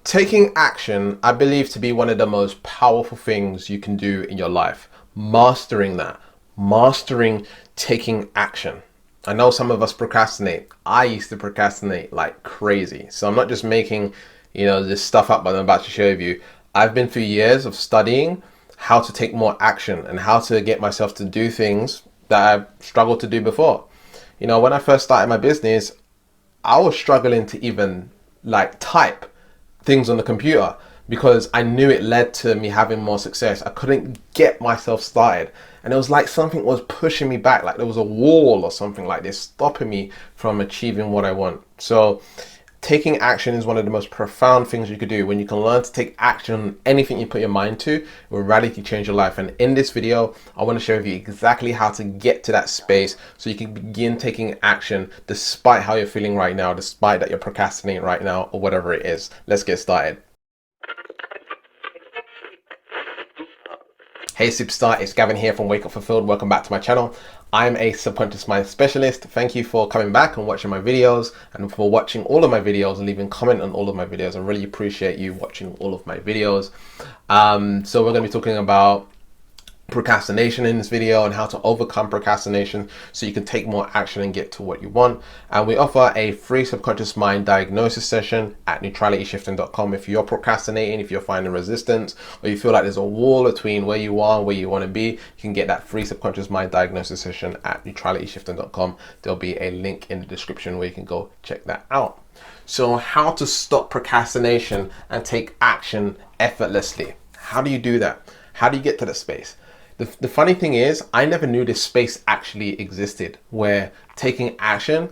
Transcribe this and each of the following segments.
Taking action, I believe to be one of the most powerful things you can do in your life. Mastering that, mastering taking action. I know some of us procrastinate. I used to procrastinate like crazy. So I'm not just making, this stuff up that I'm about to share with you. I've been through years of studying how to take more action and how to get myself to do things that I've struggled to do before. When I first started my business, I was struggling to even like type things on the computer because I knew it led to me having more success. I couldn't get myself started. And it was like something was pushing me back, like there was a wall or something like this stopping me from achieving what I want. So taking action is one of the most profound things you could do. When you can learn to take action on anything you put your mind to, it will radically change your life. And in this video, I want to share with you exactly how to get to that space so you can begin taking action despite how you're feeling right now, despite that you're procrastinating right now or whatever it is. Let's get started. Hey Superstar, it's Gavin here from Wake Up Fulfilled. Welcome back to my channel. I'm a subconscious mind specialist. Thank you for coming back and watching my videos and for watching all of my videos and leaving a comment on all of my videos. I really appreciate you watching all of my videos. So we're going to be talking about procrastination in this video and how to overcome procrastination so you can take more action and get to what you want. And we offer a free subconscious mind diagnosis session at neutralityshifting.com. If you're procrastinating, if you're finding resistance, or you feel like there's a wall between where you are and where you want to be, you can get that free subconscious mind diagnosis session at neutralityshifting.com. There'll be a link in the description where you can go check that out. So how to stop procrastination and take action effortlessly. How do you do that? How do you get to that space? The funny thing is, I never knew this space actually existed where taking action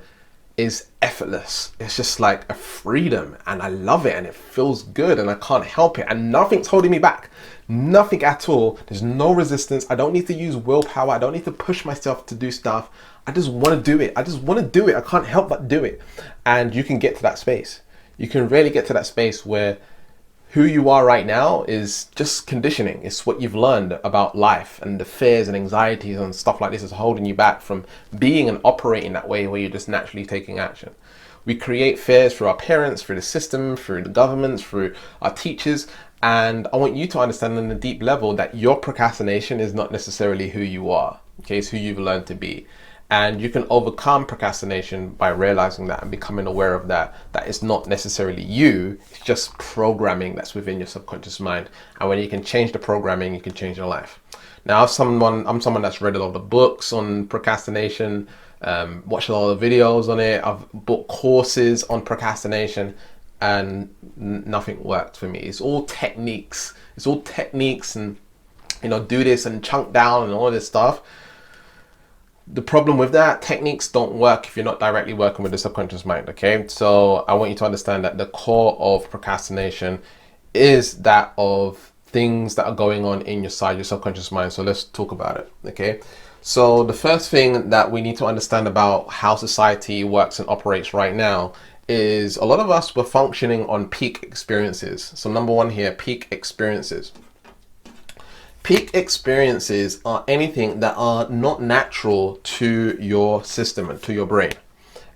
is effortless. It's just like a freedom and I love it and it feels good and I can't help it and nothing's holding me back. Nothing at all. There's no resistance. I don't need to use willpower. I don't need to push myself to do stuff. I just want to do it. I just want to do it. I can't help but do it. And you can get to that space. You can really get to that space where who you are right now is just conditioning. It's what you've learned about life and the fears and anxieties and stuff like this is holding you back from being and operating that way where you're just naturally taking action. We create fears through our parents, through the system, through the governments, through our teachers. And I want you to understand on a deep level that your procrastination is not necessarily who you are. Okay, it's who you've learned to be. And you can overcome procrastination by realizing that and becoming aware of that it's not necessarily you, it's just programming that's within your subconscious mind. And when you can change the programming, you can change your life. Now, I'm someone that's read a lot of books on procrastination, watched a lot of videos on it. I've bought courses on procrastination and nothing worked for me. It's all techniques. It's all techniques and, do this and chunk down and all this stuff. The problem with that, techniques don't work if you're not directly working with the subconscious mind, okay? So I want you to understand that the core of procrastination is that of things that are going on in your subconscious mind. So let's talk about it, okay? So the first thing that we need to understand about how society works and operates right now is a lot of us were functioning on peak experiences. So number one here, peak experiences. Peak experiences are anything that are not natural to your system and to your brain.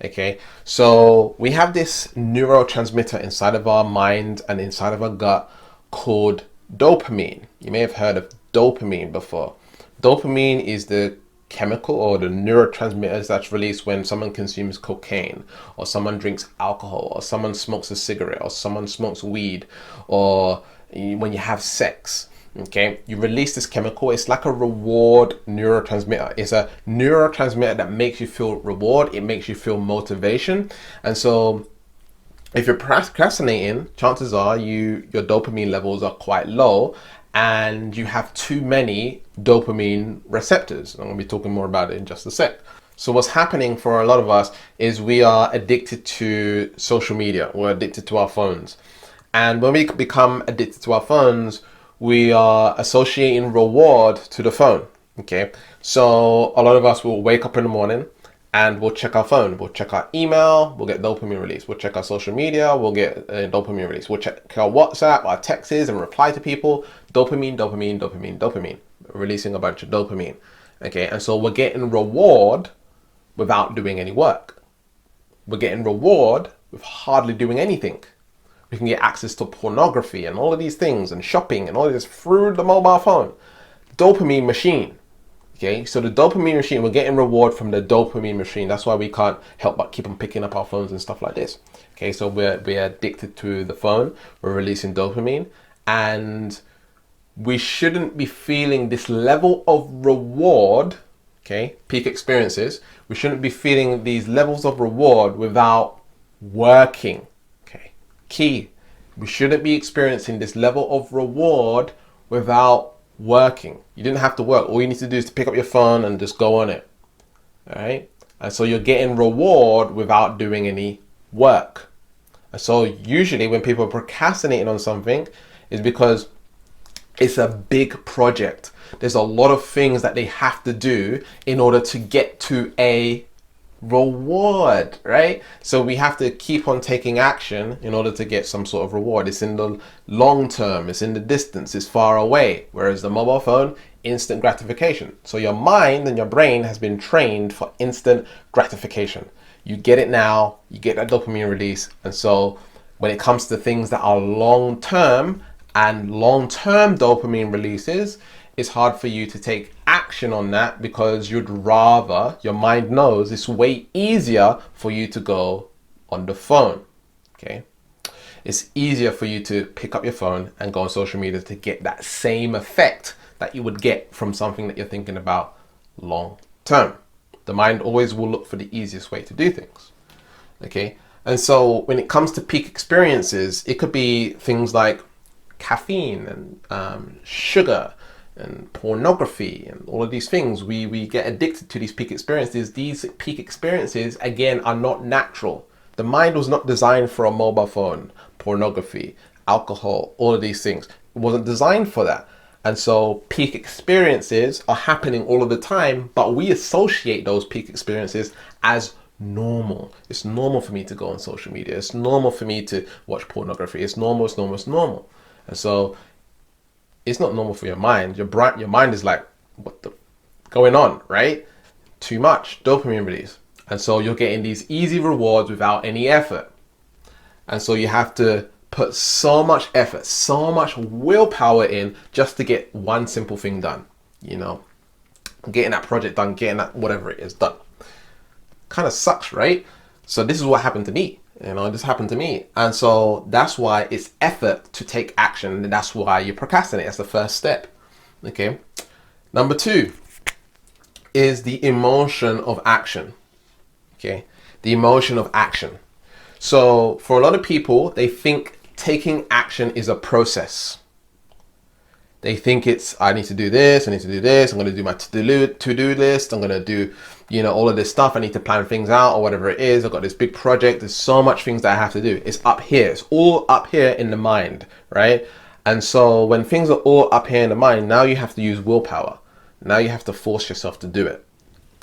Okay, so we have this neurotransmitter inside of our mind and inside of our gut called dopamine. You may have heard of dopamine before. Dopamine is the chemical or the neurotransmitters that's released when someone consumes cocaine or someone drinks alcohol or someone smokes a cigarette or someone smokes weed or when you have sex. Okay, you release this chemical. It's like a reward neurotransmitter. It's a neurotransmitter that makes you feel reward. It makes you feel motivation. And so if you're procrastinating, chances are your dopamine levels are quite low and you have too many dopamine receptors. I'm going to be talking more about it in just a sec. So what's happening for a lot of us is we are addicted to social media. We're addicted to our phones. And when we become addicted to our phones, we are associating reward to the phone. Okay, so a lot of us will wake up in the morning and we'll check our phone, we'll check our email, we'll get dopamine release, we'll check our social media, we'll get dopamine release, we'll check our WhatsApp, our texts and reply to people, dopamine, dopamine, dopamine, dopamine, releasing a bunch of dopamine. Okay, and so we're getting reward without doing any work. We're getting reward with hardly doing anything. We can get access to pornography and all of these things and shopping and all of this through the mobile phone. Dopamine machine. Okay, so the dopamine machine, we're getting reward from the dopamine machine. That's why we can't help but keep on picking up our phones and stuff like this. Okay, so we're addicted to the phone. We're releasing dopamine, and we shouldn't be feeling this level of reward. Okay, peak experiences. We shouldn't be feeling these levels of reward without working. Okay, key. We shouldn't be experiencing this level of reward without working. You didn't have to work. All you need to do is to pick up your phone and just go on it. All right. And so you're getting reward without doing any work. And so usually when people are procrastinating on something, is because it's a big project. There's a lot of things that they have to do in order to get to a reward, right? So we have to keep on taking action in order to get some sort of reward. It's in the long term, it's in the distance, it's far away. Whereas the mobile phone, instant gratification. So your mind and your brain has been trained for instant gratification. You get it now, you get that dopamine release. And so when it comes to things that are long term and long-term dopamine releases, it's hard for you to take action on that because you'd rather, your mind knows it's way easier for you to go on the phone. Okay, it's easier for you to pick up your phone and go on social media to get that same effect that you would get from something that you're thinking about long term. The mind always will look for the easiest way to do things. Okay, and so when it comes to peak experiences, it could be things like caffeine and sugar and pornography and all of these things. We get addicted to these peak experiences. These peak experiences, again, are not natural. The mind was not designed for a mobile phone, pornography, alcohol, all of these things. It wasn't designed for that. And so peak experiences are happening all of the time, but we associate those peak experiences as normal. It's normal for me to go on social media. It's normal for me to watch pornography. It's normal, it's normal, it's normal. And so it's not normal for your mind. Your mind is like, what the going on, right? Too much dopamine release. And so you're getting these easy rewards without any effort. And so you have to put so much effort, so much willpower in just to get one simple thing done. You know, getting that project done, getting that whatever it is done. Kind of sucks, right? So this is what happened to me. You know, this happened to me. And so that's why it's effort to take action. And that's why you procrastinate. That's the first step. Okay. Number 2 is the emotion of action. Okay. The emotion of action. So for a lot of people, they think taking action is a process. They think it's, I need to do this, I need to do this, I'm going to do my to-do list, I'm going to do, you know, all of this stuff, I need to plan things out or whatever it is, I've got this big project, there's so much things that I have to do. It's up here, it's all up here in the mind, right? And so when things are all up here in the mind, now you have to use willpower. Now you have to force yourself to do it,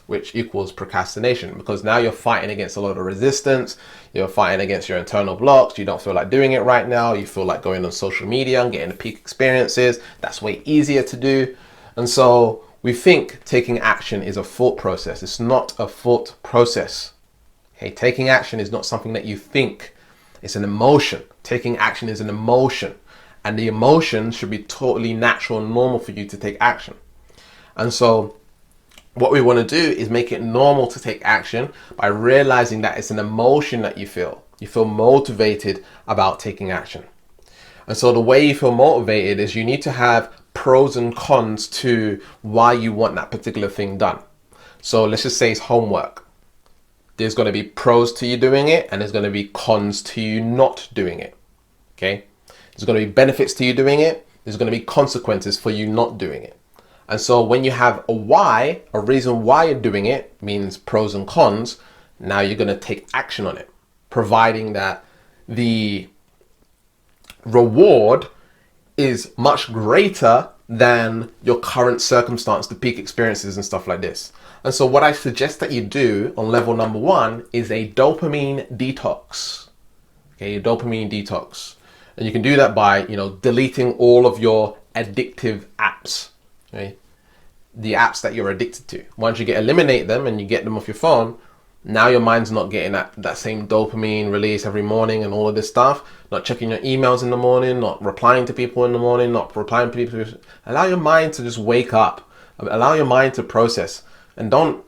which equals procrastination, because now you're fighting against a lot of resistance. You're fighting against your internal blocks. You don't feel like doing it right now. You feel like going on social media and getting the peak experiences. That's way easier to do. And so we think taking action is a thought process. It's not a thought process. Okay, taking action is not something that you think. It's an emotion. Taking action is an emotion. And the emotion should be totally natural and normal for you to take action. And so what we want to do is make it normal to take action by realizing that it's an emotion that you feel. You feel motivated about taking action. And so the way you feel motivated is you need to have pros and cons to why you want that particular thing done. So let's just say it's homework. There's going to be pros to you doing it, and there's going to be cons to you not doing it. Okay? There's going to be benefits to you doing it. There's going to be consequences for you not doing it. And so when you have a why, a reason why you're doing it, means pros and cons, now you're going to take action on it, providing that the reward is much greater than your current circumstance, the peak experiences and stuff like this. And so what I suggest that you do on level number 1 is a dopamine detox. Okay, a dopamine detox. And you can do that by, you know, deleting all of your addictive apps. Okay? The apps that you're addicted to. Once you eliminate them and you get them off your phone, Now your mind's not getting that same dopamine release every morning and all of this stuff. Not checking your emails in the morning, not replying to people in the morning, not replying to people. Allow your mind to just wake up. Allow your mind to process. And don't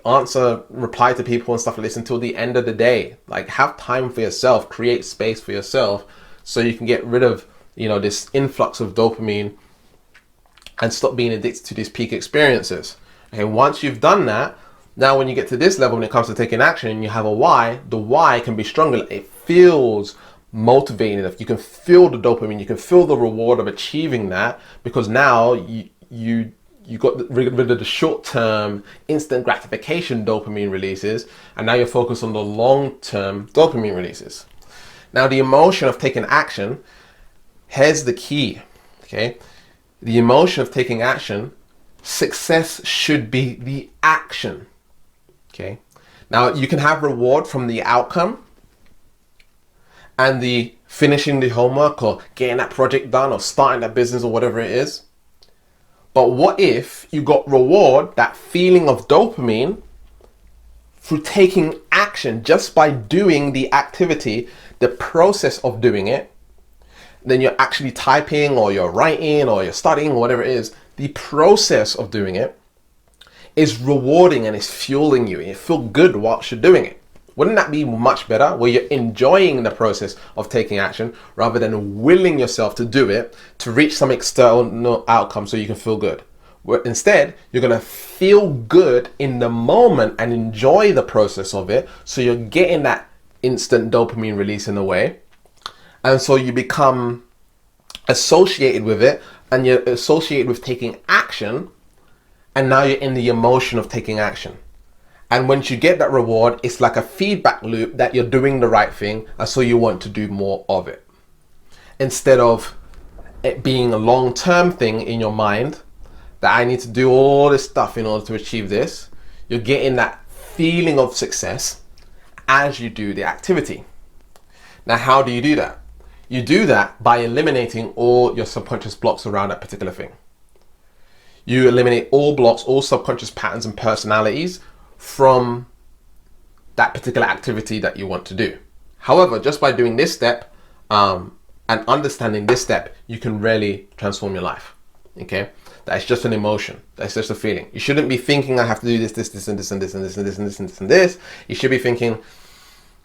reply to people and stuff like this until the end of the day. Like, have time for yourself, create space for yourself so you can get rid of, this influx of dopamine and stop being addicted to these peak experiences. Okay, once you've done that, now when you get to this level, when it comes to taking action and you have a why, the why can be stronger. It feels motivating enough. You can feel the dopamine, you can feel the reward of achieving that, because now you got rid of the short-term instant gratification dopamine releases, and now you're focused on the long-term dopamine releases. Now the emotion of taking action, here's the key, okay? The emotion of taking action, success should be the action, okay? Now you can have reward from the outcome and the finishing the homework or getting that project done or starting that business or whatever it is. But what if you got reward, that feeling of dopamine, through taking action, just by doing the activity, the process of doing it? Then you're actually typing or you're writing or you're studying or whatever it is. The process of doing it is rewarding and it's fueling you. You feel good whilst you're doing it. Wouldn't that be much better, where you're enjoying the process of taking action rather than willing yourself to do it to reach some external outcome so you can feel good? Where instead, you're going to feel good in the moment and enjoy the process of it, so you're getting that instant dopamine release in a way. And so you become associated with it, and you're associated with taking action, and now you're in the emotion of taking action. And once you get that reward, it's like a feedback loop that you're doing the right thing, and so you want to do more of it. Instead of it being a long-term thing in your mind, that I need to do all this stuff in order to achieve this, you're getting that feeling of success as you do the activity. Now, how do you do that? You do that by eliminating all your subconscious blocks around that particular thing. You eliminate all blocks, all subconscious patterns and personalities from that particular activity that you want to do. However, just by doing this step and understanding this step, you can really transform your life. Okay, that's just an emotion. That's just a feeling. You shouldn't be thinking I have to do this, and this, and this, and this, and this, and this, and this, and this. You should be thinking,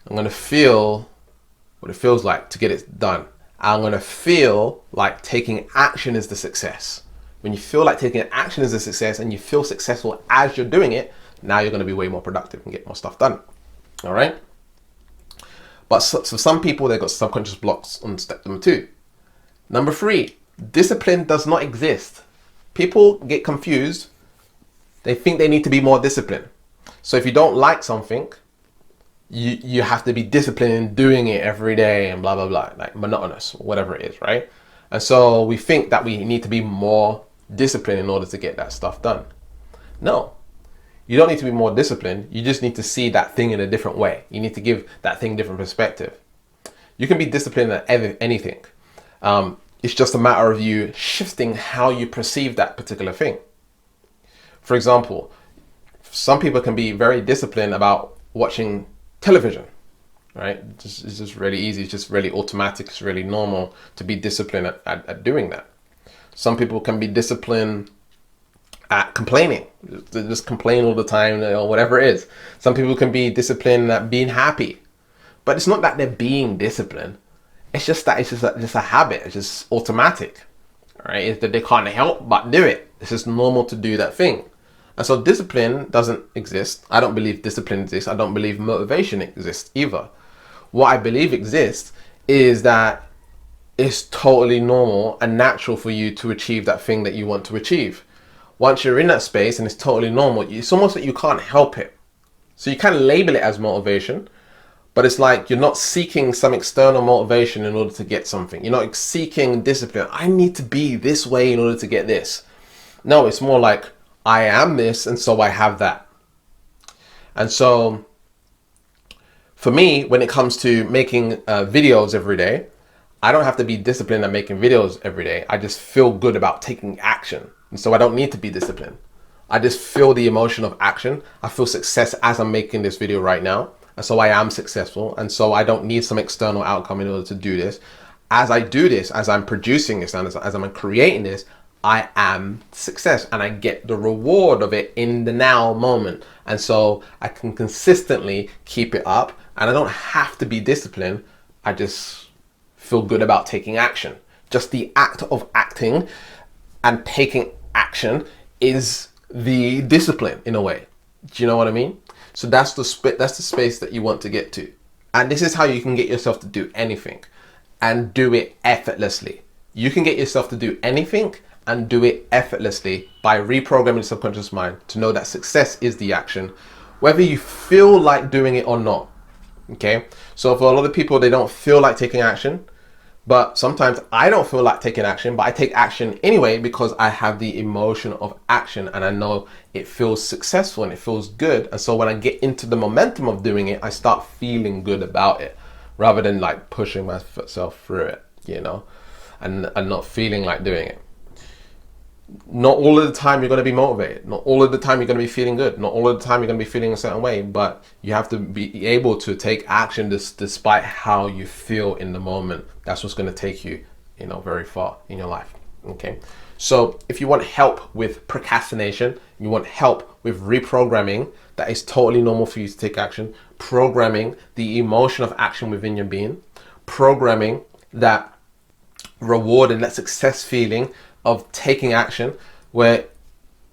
I'm going to feel what it feels like to get it done. I'm going to feel like taking action is the success. When you feel like taking action is the success and you feel successful as you're doing it, now you're going to be way more productive and get more stuff done. All right. But so some people, they've got subconscious blocks on step number 2. Number 3, discipline does not exist. People get confused. They think they need to be more disciplined. So if you don't like something, you have to be disciplined in doing it every day and blah, blah, blah, like monotonous, whatever it is, right? And so we think that we need to be more disciplined in order to get that stuff done. No. You don't need to be more disciplined. You just need to see that thing in a different way. You need to give that thing different perspective. You can be disciplined at anything. It's just a matter of you shifting how you perceive that particular thing. For example, some people can be very disciplined about watching television, right? It's just really easy. It's just really automatic. It's really normal to be disciplined at doing that. Some people can be disciplined at complaining. They just complain all the time or whatever it is. Some people can be disciplined at being happy. But it's not that they're being disciplined. It's just that it's just a habit. It's just automatic. Right? It's that they can't help but do it. It's just normal to do that thing. And so discipline doesn't exist. I don't believe discipline exists. I don't believe motivation exists either. What I believe exists is that it's totally normal and natural for you to achieve that thing that you want to achieve. Once you're in that space and it's totally normal, it's almost like you can't help it. So you can label it as motivation, but it's like you're not seeking some external motivation in order to get something. You're not seeking discipline. I need to be this way in order to get this. No, it's more like I am this and so I have that. And so for me, when it comes to making videos every day, I don't have to be disciplined at making videos every day. I just feel good about taking action. And so I don't need to be disciplined. I just feel the emotion of action. I feel success as I'm making this video right now. and so I am successful, and so I don't need some external outcome in order to do this. As I do this, as I'm producing this, and as I'm creating this, I am success, and I get the reward of it in the now moment. And so I can consistently keep it up, and I don't have to be disciplined. I just feel good about taking action. Just the act of acting and taking action is the discipline in a way. Do you know what I mean? So that's the space that you want to get to. And this is how you can get yourself to do anything and do it effortlessly. You can get yourself to do anything and do it effortlessly by reprogramming the subconscious mind to know that success is the action, whether you feel like doing it or not. Okay? So for a lot of people, they don't feel like taking action, but sometimes I don't feel like taking action, but I take action anyway because I have the emotion of action and I know it feels successful and it feels good. And so when I get into the momentum of doing it, I start feeling good about it rather than like pushing myself through it, you know, and not feeling like doing it. Not all of the time you're going to be motivated. Not all of the time you're going to be feeling good. Not all of the time you're going to be feeling a certain way, but you have to be able to take action despite how you feel in the moment. That's what's going to take you, you know, very far in your life. Okay. So if you want help with procrastination, you want help with reprogramming, that is totally normal for you to take action. Programming the emotion of action within your being, programming that reward and that success feeling of taking action, where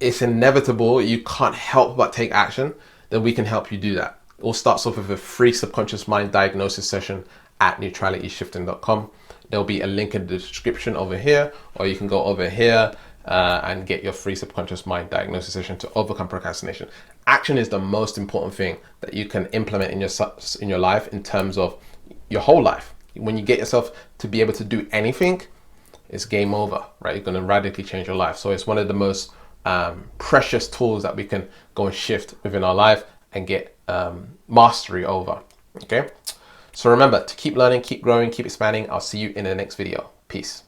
it's inevitable, you can't help but take action, then we can help you do that. It all starts off with a free subconscious mind diagnosis session at neutralityshifting.com. There'll be a link in the description over here, or you can go over here and get your free subconscious mind diagnosis session to overcome procrastination. Action is the most important thing that you can implement in your life in terms of your whole life. When you get yourself to be able to do anything, it's game over, right? You're going to radically change your life. So it's one of the most precious tools that we can go and shift within our life and get mastery over. Okay. So remember to keep learning, keep growing, keep expanding. I'll see you in the next video. Peace.